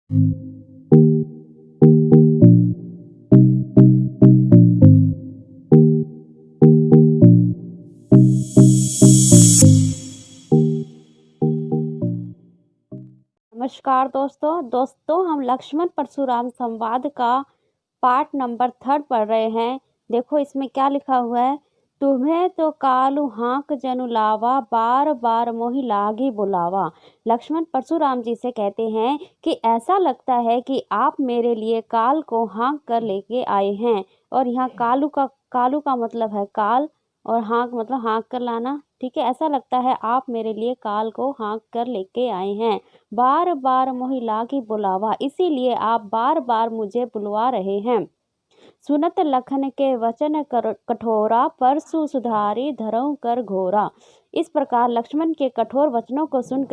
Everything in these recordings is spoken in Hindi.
नमस्कार दोस्तों हम लक्ष्मण परशुराम संवाद का पार्ट नंबर 3 पढ़ रहे हैं। देखो इसमें क्या लिखा हुआ है। तुम्हें तो कालू हाँक जनु लावा, बार बार मोहि लागी बुलावा। लक्ष्मण परशुराम जी से कहते हैं कि ऐसा लगता है कि आप मेरे लिए काल को हाँक कर लेके आए हैं। और यहाँ कालू का मतलब है काल, और हाँक मतलब हाँक कर लाना। ठीक है, ऐसा लगता है आप मेरे लिए काल को हाँक कर लेके आए हैं। बार बार मोहि लागी बुलावा, इसीलिए आप बार बार मुझे बुलवा रहे हैं। सुनत लखन के वचन कठोरा, परसु सुधारी धरऊं कर घोरा। इस प्रकार लक्ष्मण के कठोर वचनों को सुन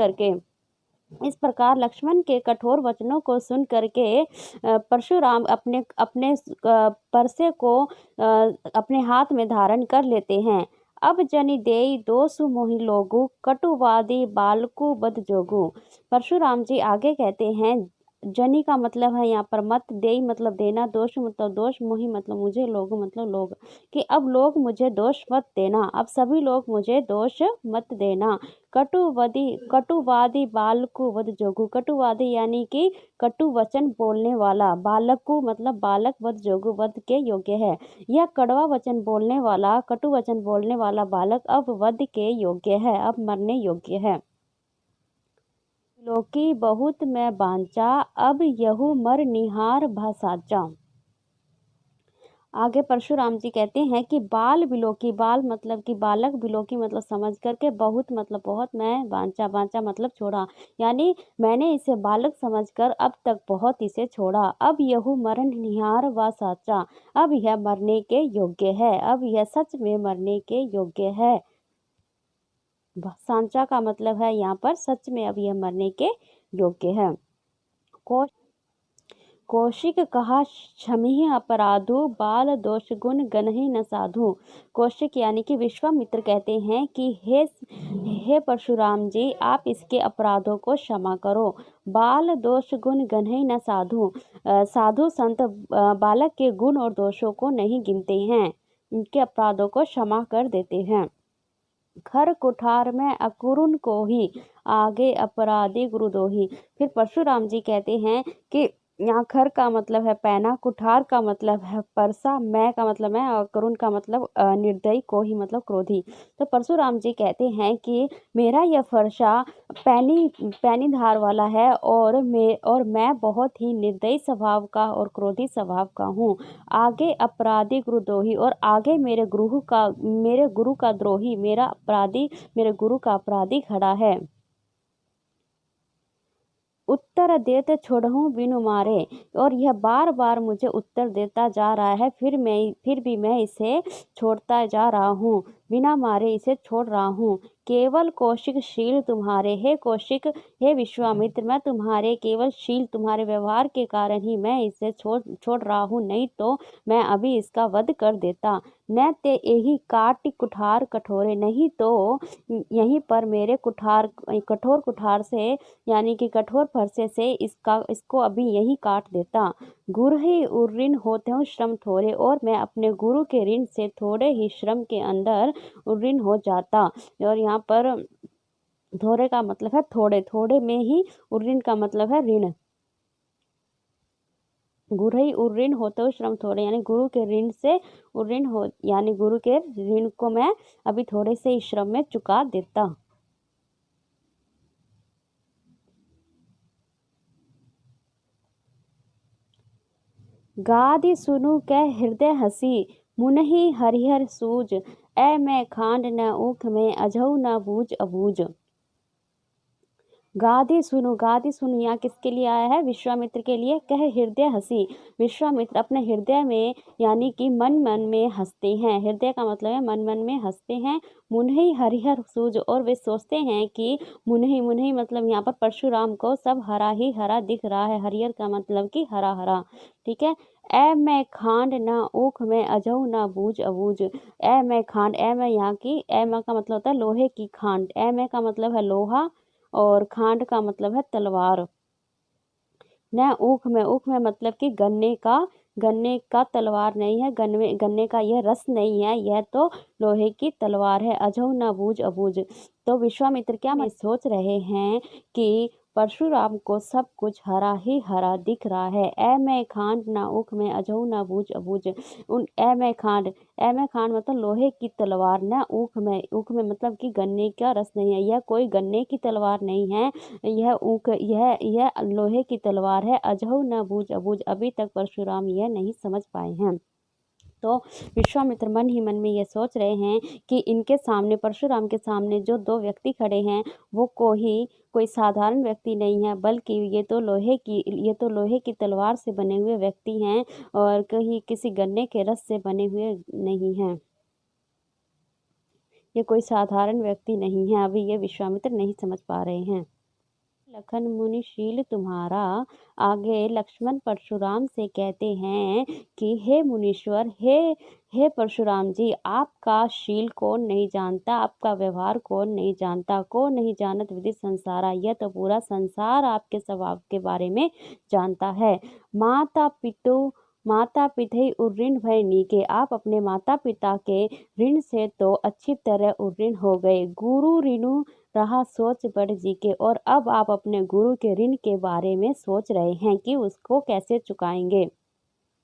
करके परशुराम अपने अपने परसे को अपने हाथ में धारण कर लेते हैं। अब जनि देई दोसु मोहि लोगु, कटुवादी बालकु बद जोगु। परशुराम जी आगे कहते हैं, जनी का मतलब है यहाँ पर मत, देई मतलब देना, दोष मतलब दोष, मोहि मतलब मुझे, लोग मतलब लोग, कि अब लोग मुझे दोष मत देना, अब सभी लोग मुझे दोष मत देना। कटुवादी बालकु वध जोगु। कटुवादी यानी कि कटु वचन बोलने वाला, बालकु मतलब बालक, वध जोगु वध के योग्य है। यह कड़वा वचन बोलने वाला, कटु वचन बोलने वाला बालक अब वध के योग्य है, अब मरने योग्य है। लोकी बहुत मैं बांचा, अब यहू मर निहार भासाचा। आगे परशुराम जी कहते हैं कि बाल बिलोकी, बाल मतलब कि बालक, बिलोकी मतलब समझ करके, बहुत मतलब बहुत, मैं बांचा मतलब छोड़ा, यानी मैंने इसे बालक समझकर अब तक बहुत इसे छोड़ा। अब यहू मरण निहार व साचा, अब यह मरने के योग्य है, अब यह सच में मरने के योग्य है। सांचा का मतलब है यहाँ पर सच में अब यह मरने के योग्य है। कौशिक कहा क्षमिहि अपराधु, बाल दोष गुण गनहि न साधु। कौशिक यानी कि विश्वामित्र कहते हैं कि हे परशुराम जी, आप इसके अपराधों को क्षमा करो। बाल दोष गुण गनहि न साधु। साधु संत बालक के गुण और दोषों को नहीं गिनते हैं, उनके अपराधों को क्षमा कर देते हैं। खर कुठार में अकुरुन को ही, आगे अपराधी गुरुदोही। फिर परशुराम जी कहते हैं कि यहाँ खर का मतलब है पैना, कुठार का मतलब है परसा, मैं का मतलब है और करुण का मतलब निर्दयी, को ही मतलब क्रोधी। तो परशुराम जी कहते हैं कि मेरा यह फरसा पैनी धार वाला है, और मैं बहुत ही निर्दयी स्वभाव का और क्रोधी स्वभाव का हूँ। आगे अपराधी गुरुद्रोही, और आगे मेरे गुरु का द्रोही, मेरे गुरु का अपराधी खड़ा है। उत्तर देते छोड़हूँ बिनु मारे, और यह बार बार मुझे उत्तर देता जा रहा है, फिर भी मैं इसे छोड़ता जा रहा हूँ, बिना मारे इसे छोड़ रहा हूँ। केवल कौशिक शील तुम्हारे, हे कौशिक, हे विश्वामित्र, मैं तुम्हारे केवल शील, तुम्हारे व्यवहार के कारण ही मैं इसे छोड़ रहा हूँ, नहीं तो मैं अभी इसका वध कर देता। न ते यही काट कुठार कठोरे, नहीं तो यहीं पर मेरे कठोर कुठार से, यानी कि कठोर फरसे से इसको अभी यही काट देता। गुरु ही ऋण होते हूँ श्रम थोड़े, और मैं अपने गुरु के ऋण से थोड़े ही श्रम के अंदर ऋण हो जाता। और यहाँ पर थोड़े का मतलब है थोड़े, थोड़े में ही ऋण का मतलब है ऋण। गुरु ही ऋण होते हुए श्रम थोड़े, यानी गुरु के ऋण से ऋण हो, यानी गुरु के ऋण को मैं अभी थोड़े से ही श्रम में चुका देता। गादि सुनु कै हृदय हसी, मुनहि हरिहर सूज। ऐ मैं खांड न ऊख में, अझऊ न बूझ अबूझ। गादि सुनु यहाँ किसके लिए आया है? विश्वामित्र के लिए। कह हृदय हसी, विश्वामित्र अपने हृदय में यानी कि मन मन में हंसते हैं। हृदय का मतलब है मन मन में हंसते हैं। मुनहि हरिहर सूज, और वे सोचते हैं कि मुनहि मतलब यहाँ पर परशुराम को सब हरा ही हरा दिख रहा है। हरिहर का मतलब कि हरा हरा। ठीक है। ऐ मैं खांड न ऊख में, अझऊ न बूझ अबूझ। ऐ मैं खांड, ऐ मैं यहाँ की, ऐ मैं का मतलब होता है लोहे की खांड। ऐ मैं का मतलब है लोहा, और खांड का मतलब है तलवार। न ऊख में, ऊख में मतलब कि गन्ने का तलवार नहीं है, गन्ने का यह रस नहीं है, यह तो लोहे की तलवार है। अजहु न बूझ अबूझ। तो विश्वामित्र क्या सोच रहे हैं कि परशुराम को सब कुछ हरा ही हरा दिख रहा है। ऐ मैं खांड ना ऊख में, अजहु ना बूझ अबूझ। ऐ मैं खांड मतलब लोहे की तलवार, ना ऊख में, ऊख में मतलब कि गन्ने का रस नहीं है, यह कोई गन्ने की तलवार नहीं है, यह लोहे की तलवार है। अजहु न बूझ अबूझ। अभी तक परशुराम यह नहीं समझ पाए हैं। तो विश्वामित्र मन ही मन में ये सोच रहे हैं कि इनके सामने, परशुराम के सामने जो दो व्यक्ति खड़े हैं वो कोई साधारण व्यक्ति नहीं है, बल्कि ये तो लोहे की तलवार से बने हुए व्यक्ति हैं और कहीं किसी गन्ने के रस से बने हुए नहीं हैं। ये कोई साधारण व्यक्ति नहीं है। अभी ये विश्वामित्र नहीं समझ पा रहे हैं। लखन मुनि शील तुम्हारा। आगे लक्ष्मण परशुराम से कहते हैं कि हे मुनीश्वर, हे परशुराम जी, आपका शील कौन नहीं जानता, आपका व्यवहार कौन नहीं जानता। कौन नहीं जानत विदित संसारा। यह तो पूरा संसार आपके स्वभाव के बारे में जानता है। माता पिता उर्ऋण भय नीके। आप अपने माता पिता के ऋण से तो अच्छी तरह उर्ऋण हो गए। गुरु ऋणु रहा सोच बड़ जी के। और अब आप अपने गुरु के ऋण के बारे में सोच रहे हैं कि उसको कैसे चुकाएंगे।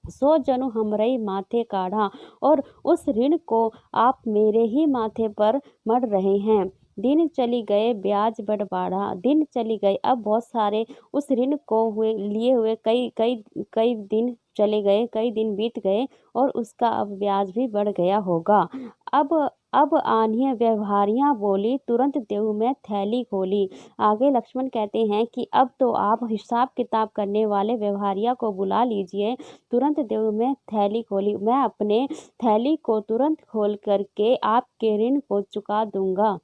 सो जनु हमरई माथे काढ़ा। और उस ऋण को आप मेरे ही माथे पर मढ़ रहे हैं। दिन चली गए ब्याज बड़ बाढ़ा। दिन चली गई, अब बहुत सारे उस ऋण को लिए हुए कई दिन चले गए, कई दिन बीत गए और उसका अब ब्याज भी बढ़ गया होगा। अब आन्हिय व्यवहारियाँ बोली, तुरंत देऊ में थैली खोली। आगे लक्ष्मण कहते हैं कि अब तो आप हिसाब किताब करने वाले व्यवहारिया को बुला लीजिए। तुरंत देऊ में थैली खोली। मैं अपने थैली को तुरंत खोल करके आपके ऋण को चुका दूंगा।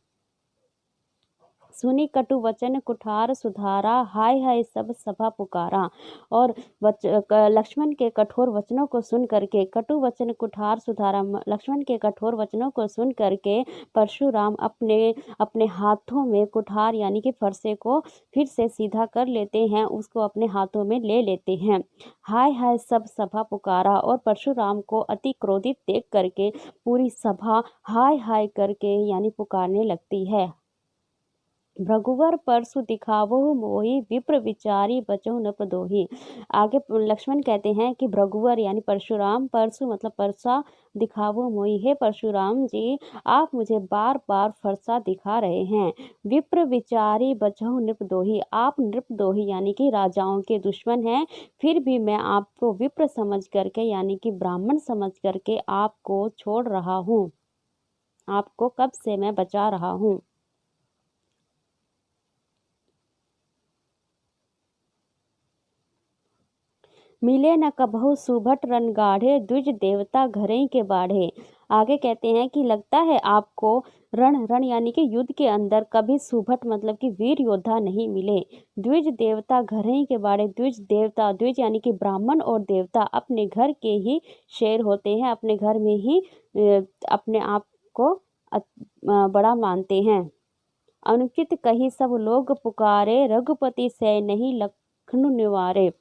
सुनी कटु वचन कुठार सुधारा। हाय हाय सब सभा पुकारा। और लक्ष्मण के कठोर वचनों को सुन करके, कटु वचन कुठार सुधारा, लक्ष्मण के कठोर वचनों को सुन करके परशुराम अपने हाथों में कुठार यानी कि फरसे को फिर से सीधा कर लेते हैं, उसको अपने हाथों में ले लेते हैं। हाय हाय सब सभा पुकारा। और परशुराम को अति क्रोधित देख करके पूरी सभा हाय हाय करके यानी पुकारने लगती है। भृगुवर परसु दिखावहु मोहि, विप्र विचारी बचहु न प्रदोहि। आगे लक्ष्मण कहते हैं कि भृगुवर यानी परशुराम, परसु मतलब परसा, दिखावो मोहि। हे परशुराम जी, आप मुझे बार बार फरसा दिखा रहे हैं। विप्र विचारी बचहु नृपदोही। आप नृपदोही यानी कि राजाओं के दुश्मन हैं, फिर भी मैं आपको विप्र समझ करके यानी कि ब्राह्मण समझ करके आपको छोड़ रहा हूँ, आपको कब से मैं बचा रहा हूँ। मिले न कबहु सुभट रन गाढ़े, द्विज देवता घरई के बाढ़े। आगे कहते हैं कि लगता है आपको रण यानी कि युद्ध के अंदर कभी सुभट मतलब कि वीर योद्धा नहीं मिले। द्विज देवता घरई के बाढ़े। द्विज देवता, द्विज यानी कि ब्राह्मण और देवता अपने घर के ही शेर होते हैं, अपने घर में ही अपने आप को बड़ा मानते हैं। अनुचित कही सब लोग पुकारे, रघुपति से नहीं लखनऊ निवारे।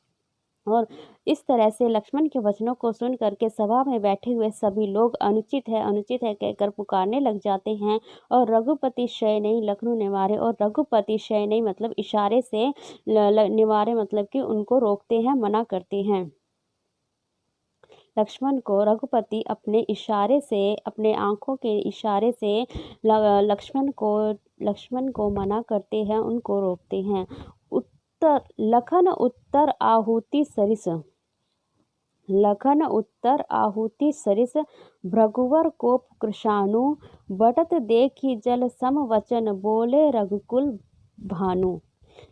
और इस तरह से लक्ष्मण के वचनों को सुन करके सभा में बैठे हुए सभी लोग अनुचित है कहकर पुकारने लग जाते हैं। और रघुपति शय नहीं लखनऊ निवारे। और रघुपति शय नहीं मतलब इशारे से, निवारे मतलब कि उनको रोकते हैं, मना करते हैं। लक्ष्मण को रघुपति अपने इशारे से, अपने आंखों के इशारे से लक्ष्मण को मना करते हैं, उनको रोकते हैं। लखन उत्तर आहुति सरिस। लखन उत्तर आहुति सरिस, भृगुवर कोप कृशानु। बटत देखी जल सम वचन, बोले रघुकुल भानु।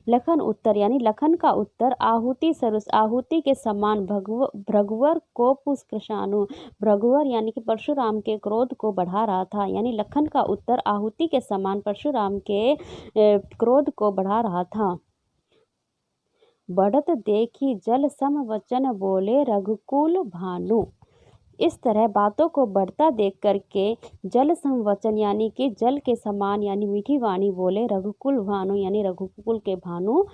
लखन उत्तर यानी लखन का उत्तर, आहुति सरुस आहुति के समान, भृगुवर कोप कृशानु। भृगुवर यानी कि परशुराम के क्रोध को बढ़ा रहा था, यानी लखन का उत्तर आहुति के समान परशुराम के क्रोध को बढ़ा रहा था। बढ़त देखी जल सम वचन, बोले रघुकुल भानु। इस तरह बातों को बढ़ता देख करके जल सम वचन यानी कि जल के समान यानी मीठी वाणी बोले रघुकुल भानु यानी रघुकुल के भानु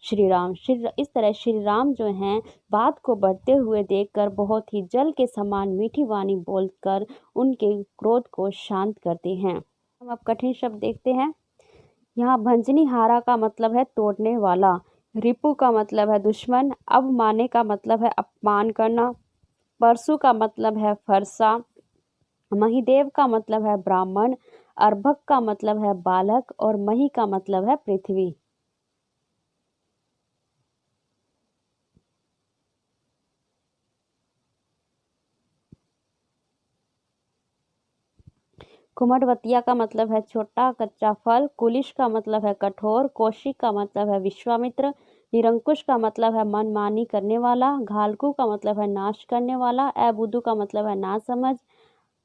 श्री राम। इस तरह श्री राम जो हैं बात को बढ़ते हुए देखकर बहुत ही जल के समान मीठी वाणी बोलकर उनके क्रोध को शांत करते हैं। हम अब कठिन शब्द देखते हैं। यहाँ भंजनीहारा का मतलब है तोड़ने वाला, रिपु का मतलब है दुश्मन, अवमाने का मतलब है अपमान करना, परशु का मतलब है फरसा, महिदेव का मतलब है ब्राह्मण, अर्भक का मतलब है बालक और मही का मतलब है पृथ्वी। कुमड़वतिया का मतलब है छोटा कच्चा फल, कुलिश का मतलब है कठोर, कौशिक का मतलब है विश्वामित्र, निरंकुश का मतलब है मनमानी करने वाला, घालकू का मतलब है नाश करने वाला, अबुद्धू का मतलब है नासमझ,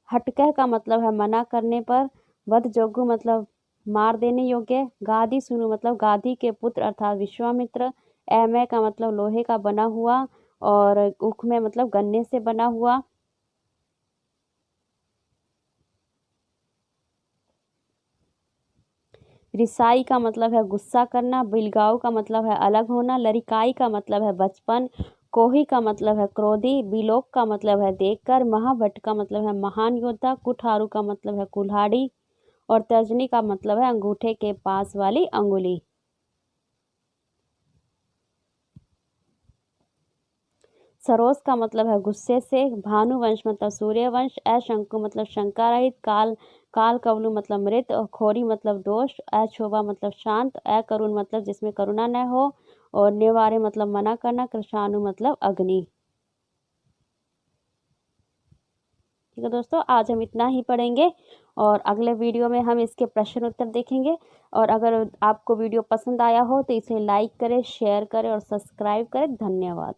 हटकह का मतलब है मना करने पर, वधजोगु मतलब मार देने योग्य, गादी सुनु मतलब गादी के पुत्र अर्थात विश्वामित्र, ऐमय का मतलब लोहे का बना हुआ और उख में मतलब गन्ने से बना हुआ। रिसाई का मतलब है गुस्सा करना, बिलगाऊ का मतलब है अलग होना, लरिकाई का मतलब है बचपन, कोही का मतलब है क्रोधी, बिलोक का मतलब है देखकर, महाभट्ट का मतलब है महान योद्धा, कुठारू का मतलब है कुल्हाड़ी और तर्जनी का मतलब है अंगूठे के पास वाली अंगुली। सरोस का मतलब है गुस्से से, भानुवंश मतलब सूर्यवंश, अशंकु मतलब शंका रहित, काल कवलु मतलब मृत और खोरी मतलब दोष, अक्षोभा मतलब शांत, अकरुण मतलब जिसमें करुणा न हो और निवारे मतलब मना करना, कृषाणु मतलब अग्नि। ठीक है दोस्तों, आज हम इतना ही पढ़ेंगे और अगले वीडियो में हम इसके प्रश्न उत्तर देखेंगे। और अगर आपको वीडियो पसंद आया हो तो इसे लाइक करें, शेयर करें और सब्सक्राइब करें। धन्यवाद।